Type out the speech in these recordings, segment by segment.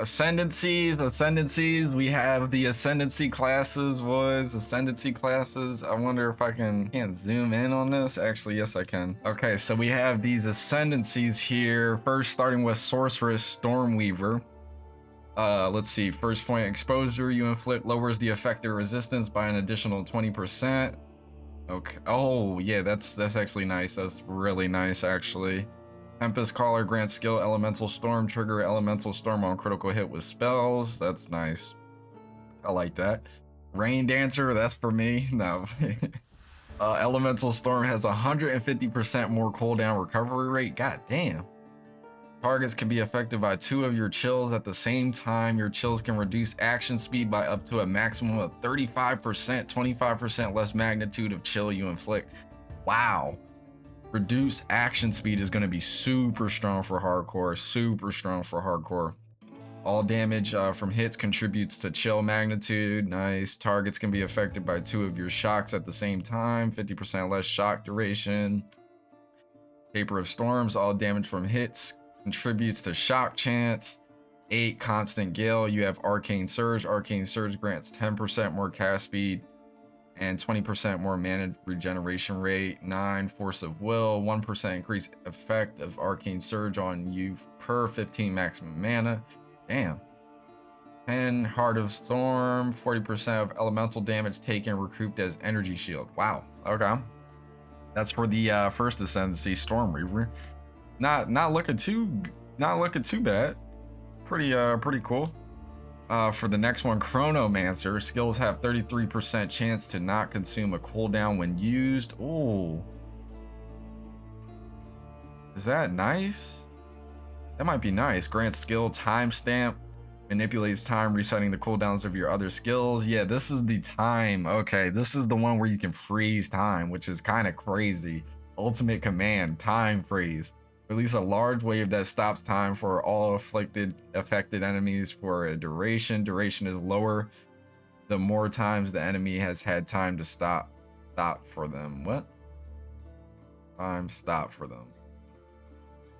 Ascendancies. We have the ascendancy classes, boys. Ascendancy classes. I wonder if I can't zoom in on this. Actually, yes, I can. Okay, so we have these ascendancies here. First, starting with Sorceress Stormweaver. Let's see. First point exposure you inflict lowers the effective resistance by an additional 20%. Okay. Oh, yeah, that's actually nice. That's really nice, actually. Tempest Caller grants skill Elemental Storm, trigger Elemental Storm on critical hit with spells. That's nice. I like that. Rain Dancer, that's for me. No. Elemental Storm has 150% more cooldown recovery rate. God damn. Targets can be affected by 2 of your chills at the same time. Your chills can reduce action speed by up to a maximum of 35%, 25% less magnitude of chill you inflict. Wow. Reduced action speed is going to be super strong for hardcore. Super strong for hardcore. All damage from hits contributes to chill magnitude. Nice. Targets can be affected by 2 of your shocks at the same time. 50% less shock duration. Paper of Storms. All damage from hits contributes to shock chance. 8 constant gale. You have Arcane Surge. Arcane Surge grants 10% more cast speed and 20% more mana regeneration rate. 9 Force of Will, 1% increased effect of Arcane Surge on you per 15 maximum mana. Damn. 10 Heart of Storm, 40% of elemental damage taken recouped as energy shield. Wow. Okay. That's for the first Ascendancy, Stormweaver. Not looking too bad. Pretty cool. For the next one, Chronomancer. Skills have 33% chance to not consume a cooldown when used. Oh. Is that nice? That might be nice. Grants skill timestamp. Manipulates time, resetting the cooldowns of your other skills. Yeah, this is the time. Okay, this is the one where you can freeze time, which is kind of crazy. Ultimate command, time freeze. Release a large wave that stops time for all affected enemies for a duration. Duration is lower the more times the enemy has had time to stop for them. What? Time stop for them.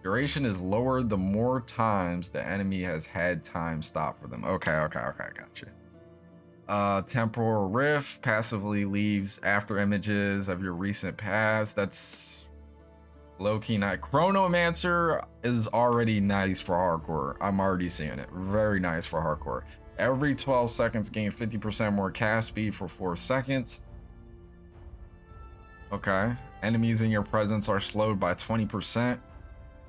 Duration is lower the more times the enemy has had time stop for them. Okay, gotcha. Temporal Rift passively leaves after images of your recent past. That's low-key nice. Chronomancer is already nice for hardcore. I'm already seeing it. Very nice for hardcore. Every 12 seconds, gain 50% more cast speed for 4 seconds. Okay. Enemies in your presence are slowed by 20%.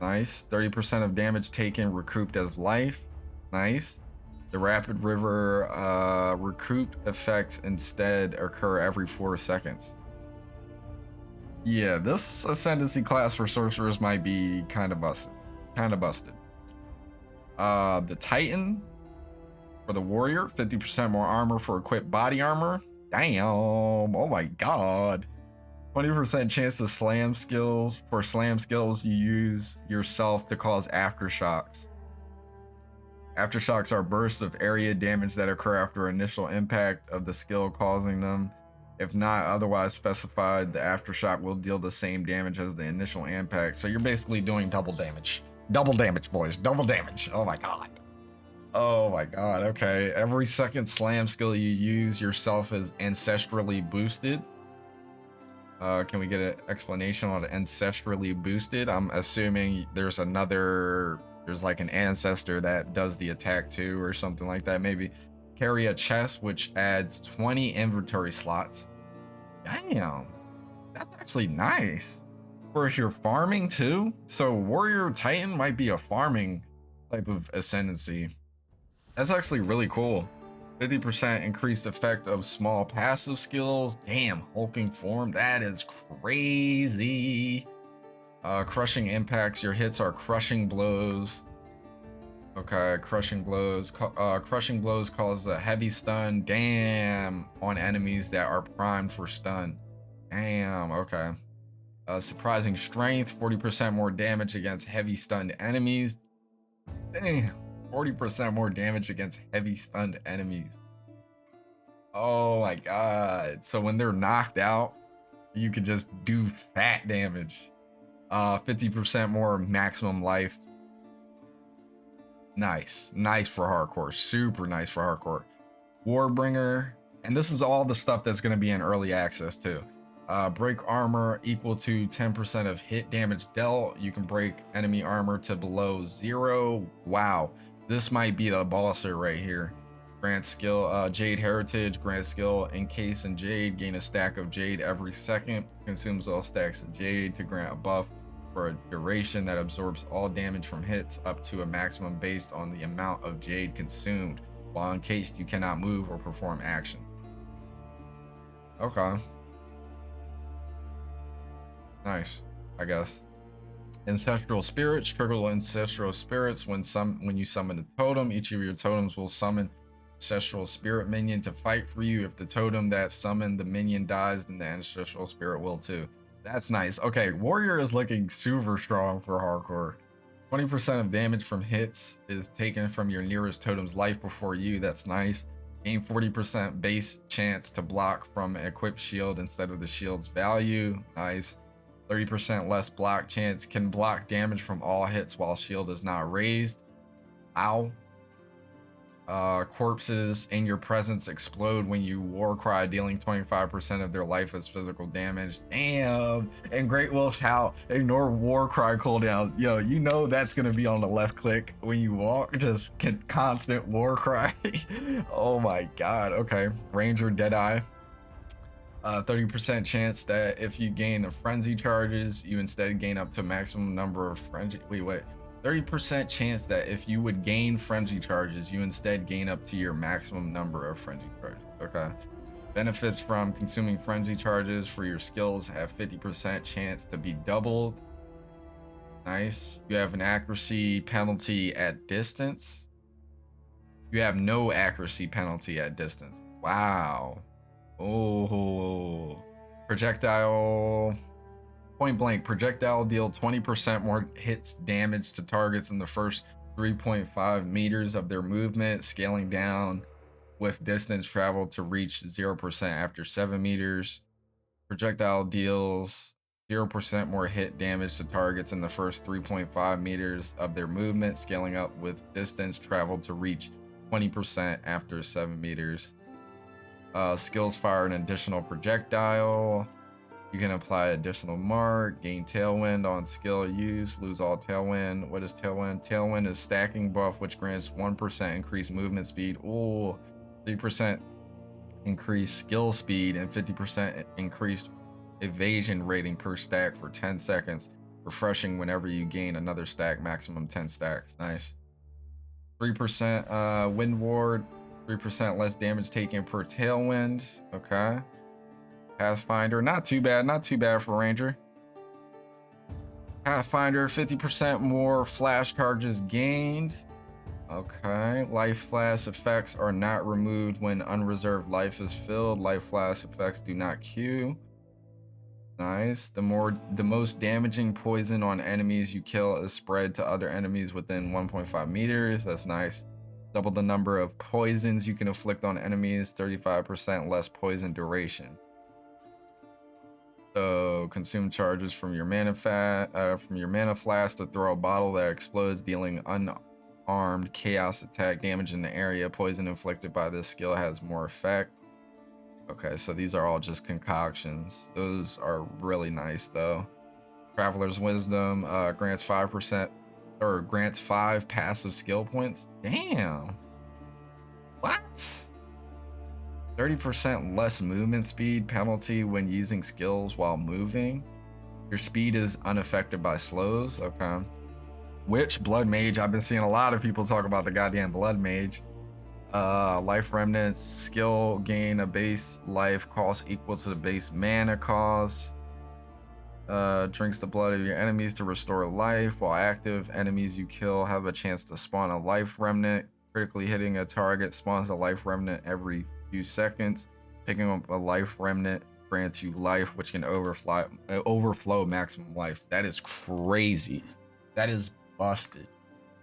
Nice. 30% of damage taken recouped as life. Nice. The Rapid River recoup effects instead occur every 4 seconds. Yeah, this Ascendancy class for sorcerers might be kind of busted. The Titan for the warrior, 50% more armor for equipped body armor. Damn, oh my god. 20% chance to slam skills. For slam skills, you use yourself to cause aftershocks. Aftershocks are bursts of area damage that occur after initial impact of the skill causing them. If not otherwise specified, the aftershock will deal the same damage as the initial impact. So you're basically doing double damage. Double damage, boys. Double damage. Oh my god. Oh my god. Okay. Every second slam skill you use yourself is ancestrally boosted. Can we get an explanation on ancestrally boosted? I'm assuming there's like an ancestor that does the attack too or something like that. Maybe. Carry a chest, which adds 20 inventory slots. Damn, that's actually nice. For if you're farming too. So Warrior Titan might be a farming type of ascendancy. That's actually really cool. 50% increased effect of small passive skills. Damn, hulking form. That is crazy. Crushing impacts. Your hits are crushing blows. Okay, crushing blows. Crushing blows cause a heavy stun. Damn, on enemies that are primed for stun. Damn. Okay. Surprising strength. 40% more damage against heavy stunned enemies. Damn. 40% more damage against heavy stunned enemies. Oh my god. So when they're knocked out, you could just do fat damage. 50% more maximum life. Nice. Nice for hardcore. Super nice for hardcore. Warbringer. And this is all the stuff that's going to be in early access too. Break armor equal to 10% of hit damage dealt. You can break enemy armor to below 0. Wow. This might be the bosser right here. Grant skill, Jade Heritage, grant skill, encase in Jade, gain a stack of Jade every second, consumes all stacks of Jade to grant a buff for a duration that absorbs all damage from hits up to a maximum based on the amount of Jade consumed. While encased, you cannot move or perform action. Okay. Nice, I guess. Ancestral spirits, trigger ancestral spirits when you summon a totem. Each of your totems will summon ancestral spirit minion to fight for you. If the totem that summoned the minion dies, then the ancestral spirit will too. That's nice. Okay, warrior is looking super strong for hardcore. 20% of damage from hits is taken from your nearest totem's life before you. That's nice. Gain 40% base chance to block from an equipped shield instead of the shield's value. Nice. 30% less block chance. Can block damage from all hits while shield is not raised. Ow. Corpses in your presence explode when you war cry, dealing 25% of their life as physical damage. Damn. And Great Wolf Howl, ignore war cry cooldown. Yo, you know that's gonna be on the left click when you walk, just constant war cry. Oh my god. Okay. Ranger Deadeye. 30% chance that if you gain a frenzy charges, you instead gain up to maximum number of frenzy. Wait. 30% chance that if you would gain frenzy charges, you instead gain up to your maximum number of frenzy charges. Okay. Benefits from consuming frenzy charges for your skills have 50% chance to be doubled. Nice. You have an accuracy penalty at distance. You have no accuracy penalty at distance. Wow. Oh. Projectile. Point blank, projectile deal 20% more hits damage to targets in the first 3.5 meters of their movement, scaling down with distance traveled to reach 0% after 7 meters. Projectile deals 0% more hit damage to targets in the first 3.5 meters of their movement, scaling up with distance traveled to reach 20% after 7 meters. Skills fire an additional projectile. You can apply additional mark, gain tailwind on skill use, lose all tailwind. What is tailwind? Tailwind is stacking buff, which grants 1% increased movement speed. Ooh, 3% increased skill speed and 50% increased evasion rating per stack for 10 seconds. Refreshing whenever you gain another stack, maximum 10 stacks. Nice. 3% wind ward, 3% less damage taken per tailwind. Okay. Pathfinder, not too bad for Ranger. Pathfinder, 50% more flash charges gained. Okay, life flash effects are not removed when unreserved life is filled. Life flash effects do not queue. Nice. The most damaging poison on enemies you kill is spread to other enemies within 1.5 meters. That's nice. Double the number of poisons you can inflict on enemies, 35% less poison duration. So consume charges from your mana flask to throw a bottle that explodes, dealing unarmed chaos attack damage in the area. Poison inflicted by this skill has more effect. Okay, so these are all just concoctions. Those are really nice though. Traveler's Wisdom grants 5% or grants 5 passive skill points. Damn. What? 30% less movement speed penalty when using skills while moving. Your speed is unaffected by slows. Okay. Witch, Blood Mage. I've been seeing a lot of people talk about the goddamn Blood Mage. Life Remnants. Skill gain a base life cost equal to the base mana cost. Drinks the blood of your enemies to restore life. While active, enemies you kill have a chance to spawn a Life Remnant. Critically hitting a target spawns a Life Remnant every few seconds. Picking up a Life Remnant grants you life, which can overflow maximum life. That is crazy. That is busted.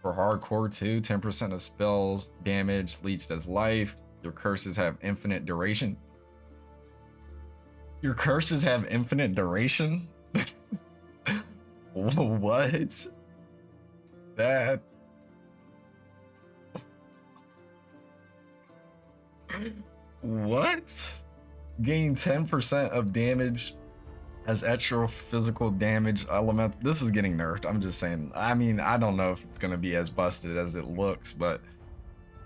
For hardcore too, 10% of spells damage leads as life. Your curses have infinite duration. Your curses have infinite duration? What? That What? Gain 10% of damage as extra physical damage element. This is getting nerfed. I'm just saying. I mean, I don't know if it's going to be as busted as it looks, but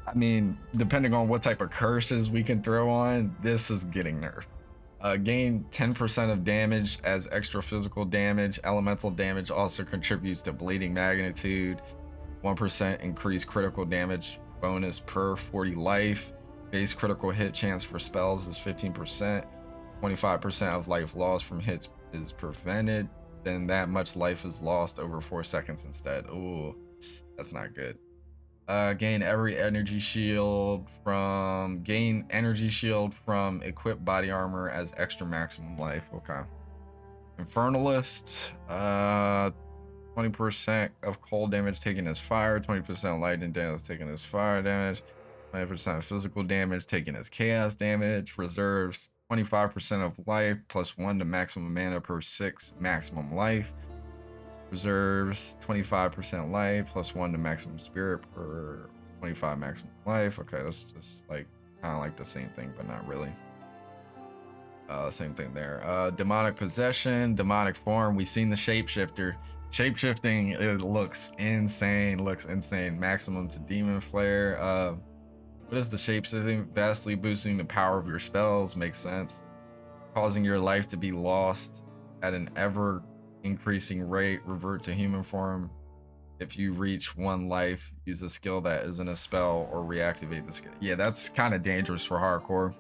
I mean, depending on what type of curses we can throw on, this is getting nerfed. Gain 10% of damage as extra physical damage. Elemental damage also contributes to bleeding magnitude. 1% increased critical damage bonus per 40 life. Base critical hit chance for spells is 15%. 25% of life lost from hits is prevented. Then that much life is lost over 4 seconds instead. Ooh, that's not good. Gain energy shield from equipped body armor as extra maximum life. Okay. Infernalist, 20% of cold damage taken as fire, 20% lightning damage taken as fire damage, 20% physical damage taken as chaos damage. Reserves 25% of life plus 1 to maximum mana per 6 maximum life. Reserves 25% life plus 1 to maximum spirit per 25 maximum life. Okay, that's just like kind of like the same thing, but not really. Same thing there. Demonic possession, demonic form. We've seen the shapeshifter. Shapeshifting, it looks insane. Maximum to demon flare. What is the shapeshifting? Vastly boosting the power of your spells. Makes sense. Causing your life to be lost at an ever increasing rate. Revert to human form. If you reach 1 life, use a skill that isn't a spell or reactivate the skill. Yeah, that's kind of dangerous for hardcore.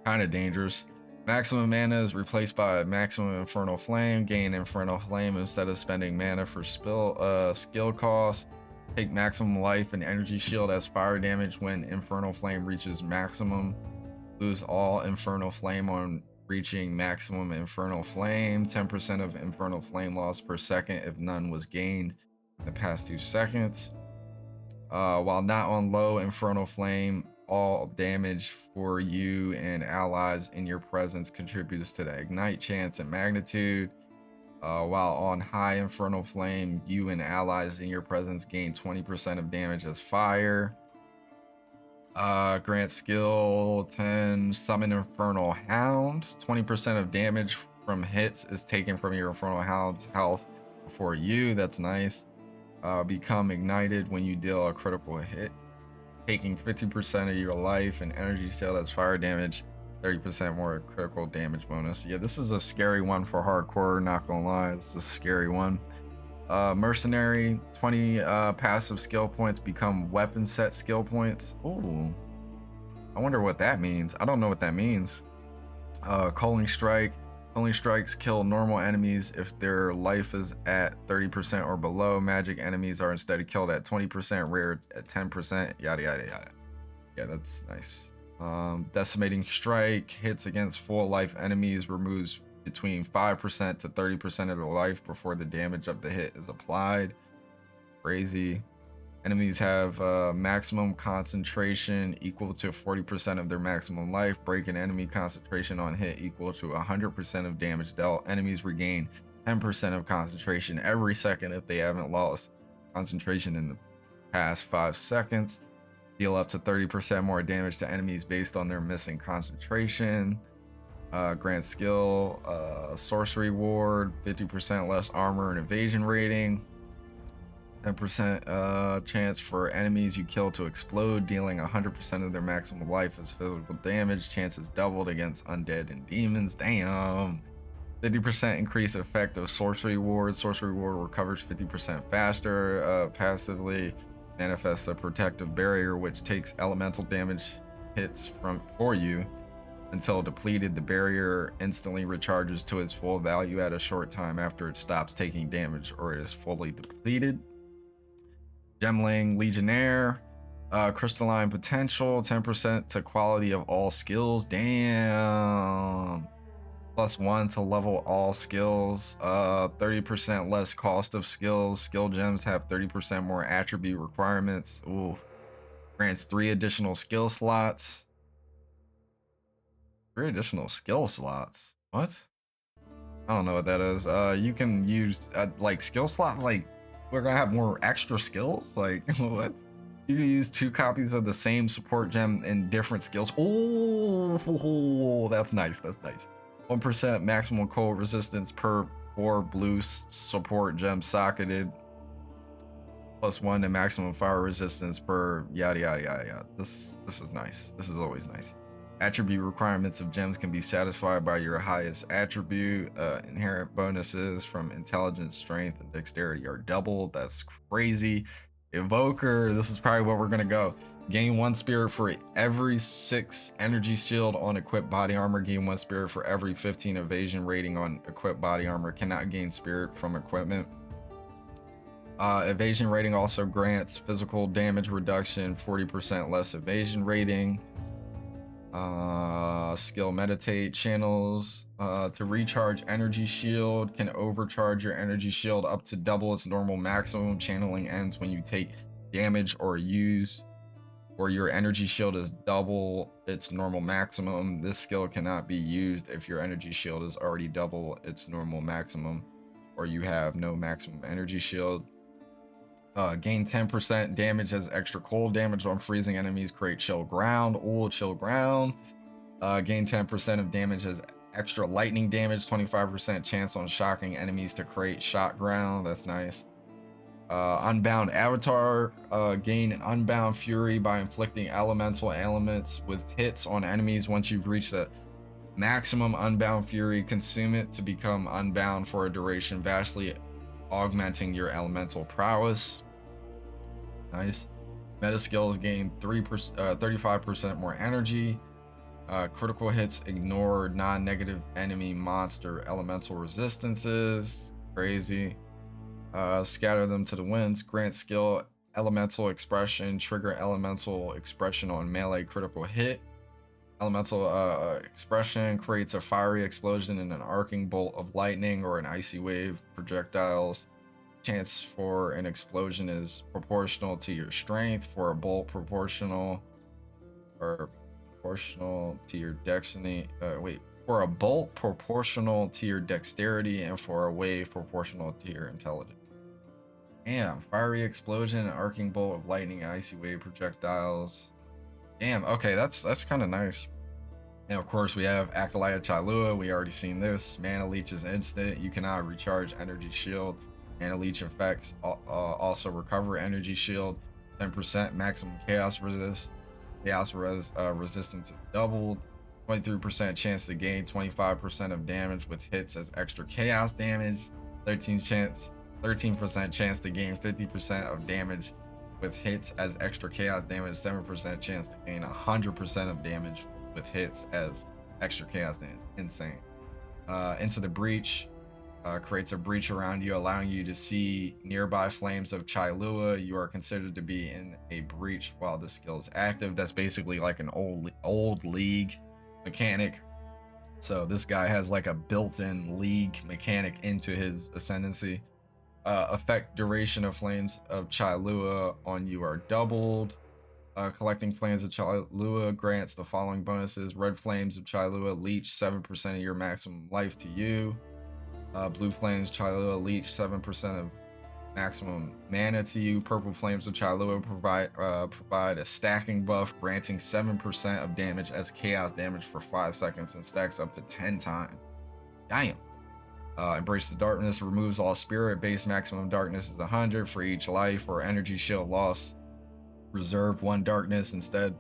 Kind of dangerous. Maximum mana is replaced by maximum infernal flame. Gain infernal flame instead of spending mana for skill cost. Take maximum life and energy shield as fire damage when infernal flame reaches maximum. Lose all infernal flame on reaching maximum infernal flame. 10% of infernal flame loss per second if none was gained in the past 2 seconds. While not on low infernal flame, all damage for you and allies in your presence contributes to the ignite chance and magnitude. While on high infernal flame, you and allies in your presence gain 20% of damage as fire. Grant skill 10, summon infernal hound. 20% of damage from hits is taken from your infernal hound's health before you. That's nice. Become ignited when you deal a critical hit, taking 50% of your life and energy shield as fire damage, 30% more critical damage bonus. Yeah, this is a scary one for hardcore, not gonna lie. It's a scary one. Mercenary, 20 passive skill points become weapon set skill points. Ooh, I wonder what that means. I don't know what that means. Culling strike. Culling strikes kill normal enemies if their life is at 30% or below. Magic enemies are instead killed at 20%, rare at 10%, yada yada yada. Yeah, that's nice. Decimating strike hits against full life enemies, removes between 5% to 30% of their life before the damage of the hit is applied. Crazy. Enemies have maximum concentration equal to 40% of their maximum life. Break an enemy concentration on hit equal to 100% of damage dealt. Enemies regain 10% of concentration every second if they haven't lost concentration in the past 5 seconds. Deal up to 30% more damage to enemies based on their missing concentration. Grant skill, sorcery ward, 50% less armor and evasion rating. 10% chance for enemies you kill to explode, dealing 100% of their maximum life as physical damage. Chances doubled against undead and demons. Damn. 50% increased effect of sorcery ward. Sorcery ward recovers 50% faster. Passively manifests a protective barrier which takes elemental damage hits for you until depleted. The barrier instantly recharges to its full value at a short time after it stops taking damage or it is fully depleted. Gemling Legionnaire, crystalline potential, 10% to quality of all skills. Damn. +1 to level all skills. 30% less cost of skills. Skill gems have 30% more attribute requirements. Ooh. Grants 3 additional skill slots. 3 additional skill slots. What? I don't know what that is. You can use like skill slot, like we're gonna have more extra skills. Like what? You can use 2 copies of the same support gem in different skills. Oh, that's nice. That's nice. 1% maximum cold resistance per 4 blue support gem socketed. +1 to maximum fire resistance per yada yada yada yada. This is nice. This is always nice. Attribute requirements of gems can be satisfied by your highest attribute. Inherent bonuses from intelligence, strength, and dexterity are doubled. That's crazy. Evoker, this is probably where we're gonna go. Gain 1 spirit for every 6 energy shield on equipped body armor. Gain 1 spirit for every 15 evasion rating on equipped body armor. Cannot gain spirit from equipment. Evasion rating also grants physical damage reduction, 40% less evasion rating. Skill meditate channels to recharge energy shield, can overcharge your energy shield up to double its normal maximum. Channeling ends when you take damage or your energy shield is double its normal maximum. This skill cannot be used if your energy shield is already double its normal maximum or you have no maximum energy shield. Gain 10% damage as extra cold damage on freezing enemies. Create chill ground. Chill ground. Gain 10% of damage as extra lightning damage. 25% chance on shocking enemies to create shock ground. That's nice. Unbound avatar. Gain an unbound fury by inflicting elemental elements with hits on enemies. Once you've reached a maximum unbound fury, consume it to become unbound for a duration, vastly augmenting your elemental prowess. Nice. Meta skills gain 35% more energy. Critical hits ignore non-negative enemy monster elemental resistances. Crazy. Scatter them to the winds. Grant skill elemental expression. Trigger elemental expression on melee critical hit. Elemental expression creates a fiery explosion and an arcing bolt of lightning or an icy wave projectiles. Chance for an explosion is proportional to your strength. For a bolt, proportional to your dexterity. For a bolt, proportional to your dexterity, and for a wave, proportional to your intelligence. Damn, fiery explosion, arcing bolt of lightning, icy wave projectiles. Damn, okay, that's kind of nice. And of course, we have Acolyte of Chailua. We already seen this. Mana Leech is instant. You cannot recharge energy shield. Mana Leech effects also recover energy shield. 10% maximum chaos resist. Resistance is doubled. 23% chance to gain 25% of damage with hits as extra chaos damage. 13% chance to gain 50% of damage with hits as extra chaos damage. 7% chance to gain 100% of damage with hits as extra chaos damage. Insane. Into the Breach. Creates a breach around you, allowing you to see nearby flames of Chailua. You are considered to be in a breach while the skill is active. That's basically like an old league mechanic. So this guy has like a built-in league mechanic into his ascendancy. Effect duration of flames of Chailua on you are doubled. Collecting flames of Chailua grants the following bonuses. Red flames of Chailua leech 7% of your maximum life to you. Blue flames Chailua leech 7% of maximum mana to you. Purple flames of Chailua provide a stacking buff, granting 7% of damage as chaos damage for 5 seconds and stacks up to 10 times. Damn. Embrace the Darkness removes all spirit. Base maximum darkness is 100 for each life or energy shield loss. Reserve 1 darkness instead.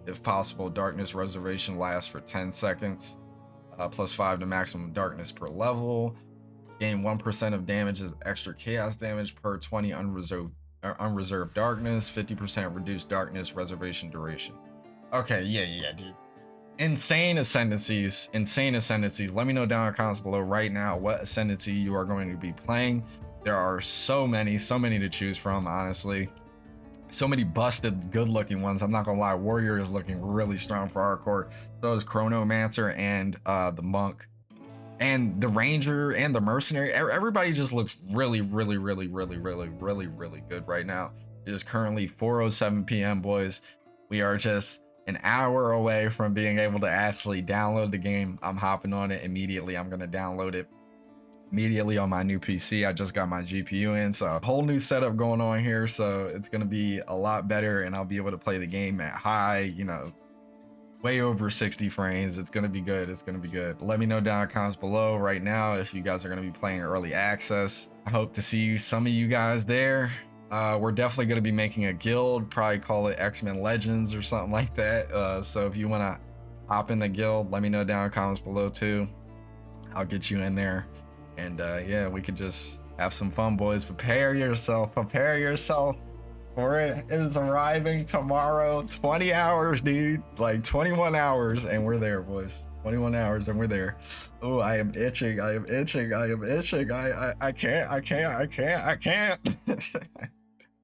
If possible, darkness reservation lasts for 10 seconds. +5 to maximum darkness per level. Gain 1% of damage as extra chaos damage per 20 unreserved darkness. 50% reduced darkness reservation duration. Okay, yeah, dude. Insane ascendancies. Let me know down in the comments below right now what ascendancy you are going to be playing. There are so many to choose from, honestly. So many busted, good-looking ones. I'm not gonna lie, Warrior is looking really strong for our court. So is Chronomancer and the Monk. And the Ranger and the Mercenary. Everybody just looks really good right now. It is currently 4:07 p.m. boys. We are just an hour away from being able to actually download the game. I'm hopping on it immediately. I'm gonna download it. immediately on my new PC. I just got my GPU in, so whole new setup going on here. So it's gonna be a lot better, and I'll be able to play the game at high, you know, way over 60 frames. It's gonna be good. It's gonna be good. Let me know down in the comments below right now if you guys are gonna be playing early access. I hope to see some of you guys there. We're definitely gonna be making a guild, probably call it X-Men Legends or something like that. So if you wanna hop in the guild, let me know down in the comments below too. I'll get you in there. And yeah, we could just have some fun, boys. Prepare yourself for it. It is arriving tomorrow. 20 hours, dude. Like 21 hours, and we're there, boys. 21 hours, and we're there. Oh, I am itching. I am itching. I am itching. I can't.